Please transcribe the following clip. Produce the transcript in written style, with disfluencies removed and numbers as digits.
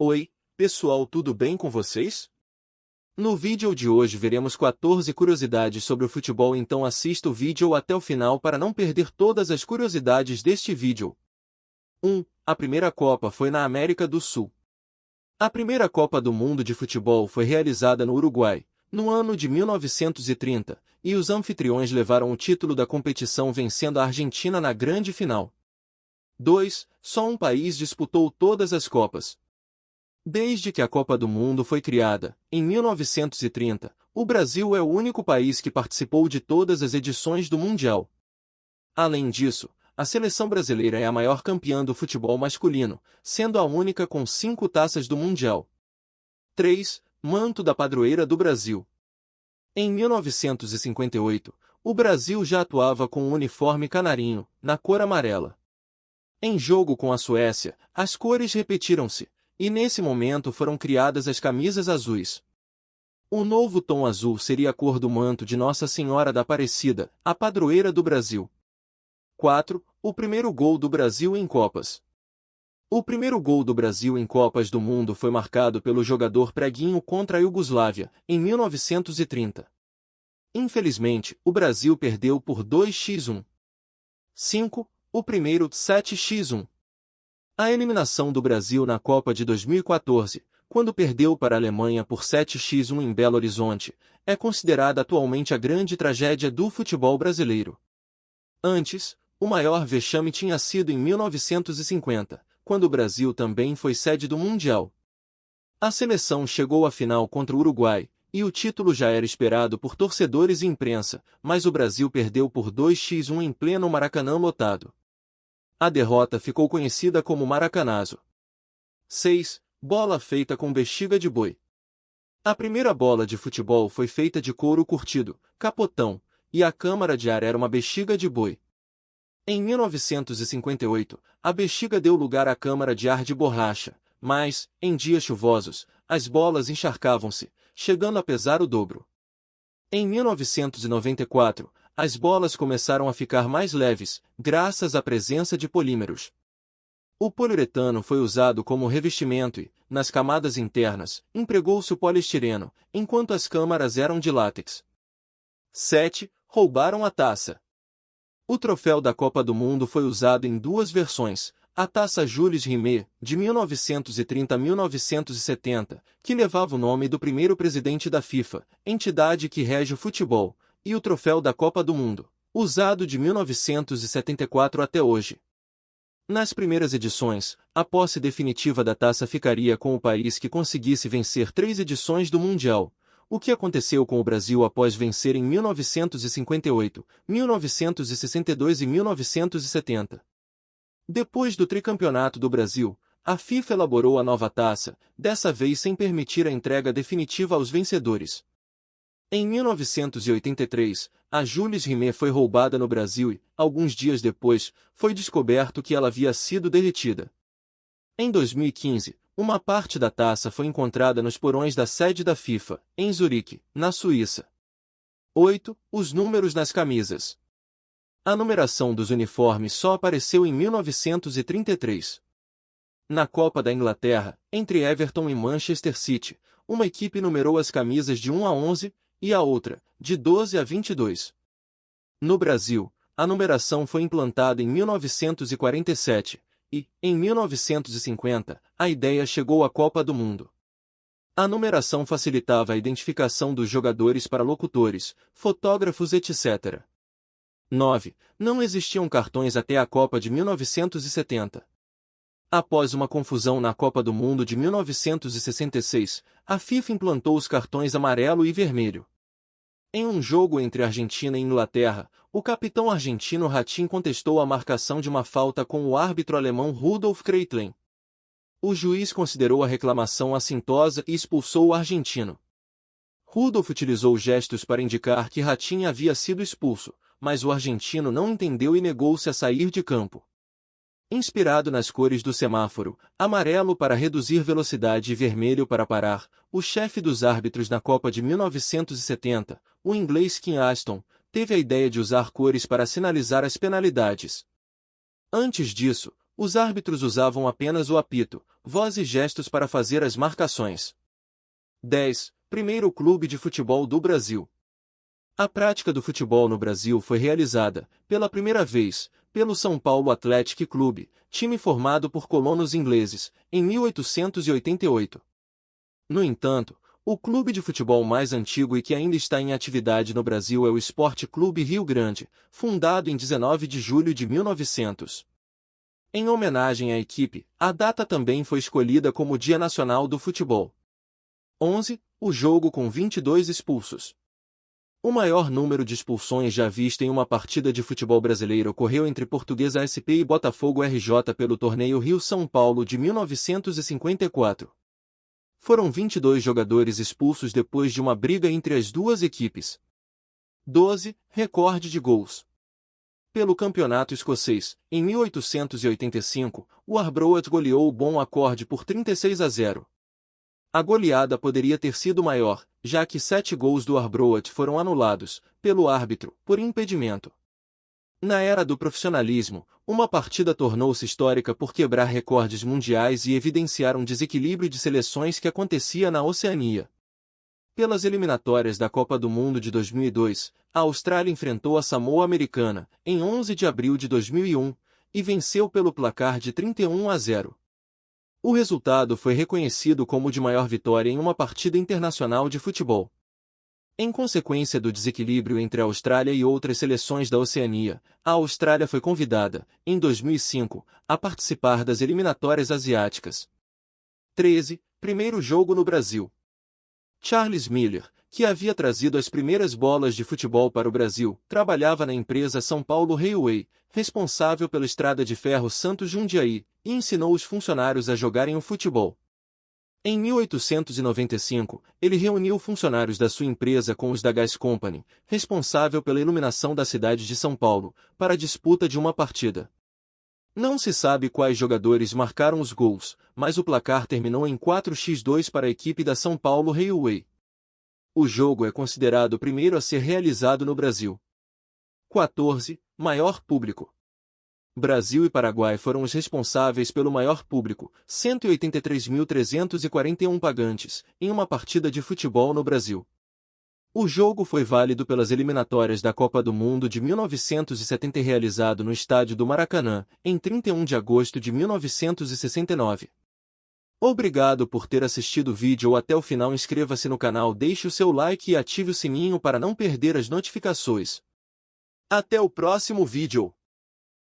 Oi, pessoal, tudo bem com vocês? No vídeo de hoje veremos 14 curiosidades sobre o futebol, então assista o vídeo até o final para não perder todas as curiosidades deste vídeo. 1. A primeira Copa foi na América do Sul. A primeira Copa do Mundo de Futebol foi realizada no Uruguai, no ano de 1930, e os anfitriões levaram o título da competição vencendo a Argentina na grande final. 2. Só um país disputou todas as Copas. Desde que a Copa do Mundo foi criada, em 1930, o Brasil é o único país que participou de todas as edições do Mundial. Além disso, a seleção brasileira é a maior campeã do futebol masculino, sendo a única com 5 taças do Mundial. 3. Manto da padroeira do Brasil. Em 1958, o Brasil já atuava com o uniforme canarinho, na cor amarela. Em jogo com a Suécia, as cores repetiram-se, e nesse momento foram criadas as camisas azuis. O novo tom azul seria a cor do manto de Nossa Senhora da Aparecida, a padroeira do Brasil. 4. O primeiro gol do Brasil em Copas. O primeiro gol do Brasil em Copas do Mundo foi marcado pelo jogador Preguinho contra a Iugoslávia, em 1930. Infelizmente, o Brasil perdeu por 2-1. 5. O primeiro 7-1. A eliminação do Brasil na Copa de 2014, quando perdeu para a Alemanha por 7-1 em Belo Horizonte, é considerada atualmente a grande tragédia do futebol brasileiro. Antes, o maior vexame tinha sido em 1950, quando o Brasil também foi sede do Mundial. A seleção chegou à final contra o Uruguai, e o título já era esperado por torcedores e imprensa, mas o Brasil perdeu por 2-1 em pleno Maracanã lotado. A derrota ficou conhecida como Maracanazo. 6. Bola feita com bexiga de boi. A primeira bola de futebol foi feita de couro curtido, capotão, e a câmara de ar era uma bexiga de boi. Em 1958, a bexiga deu lugar à câmara de ar de borracha, mas, em dias chuvosos, as bolas encharcavam-se, chegando a pesar o dobro. Em 1994, as bolas começaram a ficar mais leves, graças à presença de polímeros. O poliuretano foi usado como revestimento e, nas camadas internas, empregou-se o poliestireno, enquanto as câmaras eram de látex. 7. Roubaram a taça. O troféu da Copa do Mundo foi usado em duas versões, a Taça Jules Rimet, de 1930 a 1970, que levava o nome do primeiro presidente da FIFA, entidade que rege o futebol, e o troféu da Copa do Mundo, usado de 1974 até hoje. Nas primeiras edições, a posse definitiva da taça ficaria com o país que conseguisse vencer 3 edições do Mundial, o que aconteceu com o Brasil após vencer em 1958, 1962 e 1970. Depois do tricampeonato do Brasil, a FIFA elaborou a nova taça, dessa vez sem permitir a entrega definitiva aos vencedores. Em 1983, a Jules Rimet foi roubada no Brasil e, alguns dias depois, foi descoberto que ela havia sido derretida. Em 2015, uma parte da taça foi encontrada nos porões da sede da FIFA, em Zurique, na Suíça. 8. Os números nas camisas. A numeração dos uniformes só apareceu em 1933. Na Copa da Inglaterra, entre Everton e Manchester City, uma equipe numerou as camisas de 1 a 11, e a outra, de 12 a 22. No Brasil, a numeração foi implantada em 1947, e, em 1950, a ideia chegou à Copa do Mundo. A numeração facilitava a identificação dos jogadores para locutores, fotógrafos, etc. 9. Não existiam cartões até a Copa de 1970. Após uma confusão na Copa do Mundo de 1966, a FIFA implantou os cartões amarelo e vermelho. Em um jogo entre Argentina e Inglaterra, o capitão argentino Ratín contestou a marcação de uma falta com o árbitro alemão Rudolf Kreitlein. O juiz considerou a reclamação assintosa e expulsou o argentino. Rudolf utilizou gestos para indicar que Ratín havia sido expulso, mas o argentino não entendeu e negou-se a sair de campo. Inspirado nas cores do semáforo, amarelo para reduzir velocidade e vermelho para parar, o chefe dos árbitros na Copa de 1970, o inglês Kim Aston, teve a ideia de usar cores para sinalizar as penalidades. Antes disso, os árbitros usavam apenas o apito, voz e gestos para fazer as marcações. 10. Primeiro clube de futebol do Brasil. A prática do futebol no Brasil foi realizada, pela primeira vez, pelo São Paulo Athletic Clube, time formado por colonos ingleses, em 1888. No entanto, o clube de futebol mais antigo e que ainda está em atividade no Brasil é o Esporte Clube Rio Grande, fundado em 19 de julho de 1900. Em homenagem à equipe, a data também foi escolhida como Dia Nacional do Futebol. 11. O jogo com 22 expulsos. O maior número de expulsões já visto em uma partida de futebol brasileiro ocorreu entre Portuguesa SP e Botafogo RJ pelo torneio Rio-São Paulo de 1954. Foram 22 jogadores expulsos depois de uma briga entre as duas equipes. 12. Recorde de gols. Pelo campeonato escocês, em 1885, o Arbroath goleou o Bon Accord por 36-0. A goleada poderia ter sido maior, já que 7 gols do Arbroath foram anulados, pelo árbitro, por impedimento. Na era do profissionalismo, uma partida tornou-se histórica por quebrar recordes mundiais e evidenciar um desequilíbrio de seleções que acontecia na Oceania. Pelas eliminatórias da Copa do Mundo de 2002, a Austrália enfrentou a Samoa Americana, em 11 de abril de 2001, e venceu pelo placar de 31-0. O resultado foi reconhecido como o de maior vitória em uma partida internacional de futebol. Em consequência do desequilíbrio entre a Austrália e outras seleções da Oceania, a Austrália foi convidada, em 2005, a participar das eliminatórias asiáticas. 13. Primeiro jogo no Brasil. Charles Miller, que havia trazido as primeiras bolas de futebol para o Brasil, trabalhava na empresa São Paulo Railway, responsável pela estrada de ferro Santos-Jundiaí, e ensinou os funcionários a jogarem o futebol. Em 1895, ele reuniu funcionários da sua empresa com os da Gas Company, responsável pela iluminação da cidade de São Paulo, para a disputa de uma partida. Não se sabe quais jogadores marcaram os gols, mas o placar terminou em 4-2 para a equipe da São Paulo Railway. O jogo é considerado o primeiro a ser realizado no Brasil. 14. Maior público. Brasil e Paraguai foram os responsáveis pelo maior público, 183.341 pagantes, em uma partida de futebol no Brasil. O jogo foi válido pelas eliminatórias da Copa do Mundo de 1970 realizado no estádio do Maracanã, em 31 de agosto de 1969. Obrigado por ter assistido o vídeo até o final. Inscreva-se no canal, deixe o seu like e ative o sininho para não perder as notificações. Até o próximo vídeo!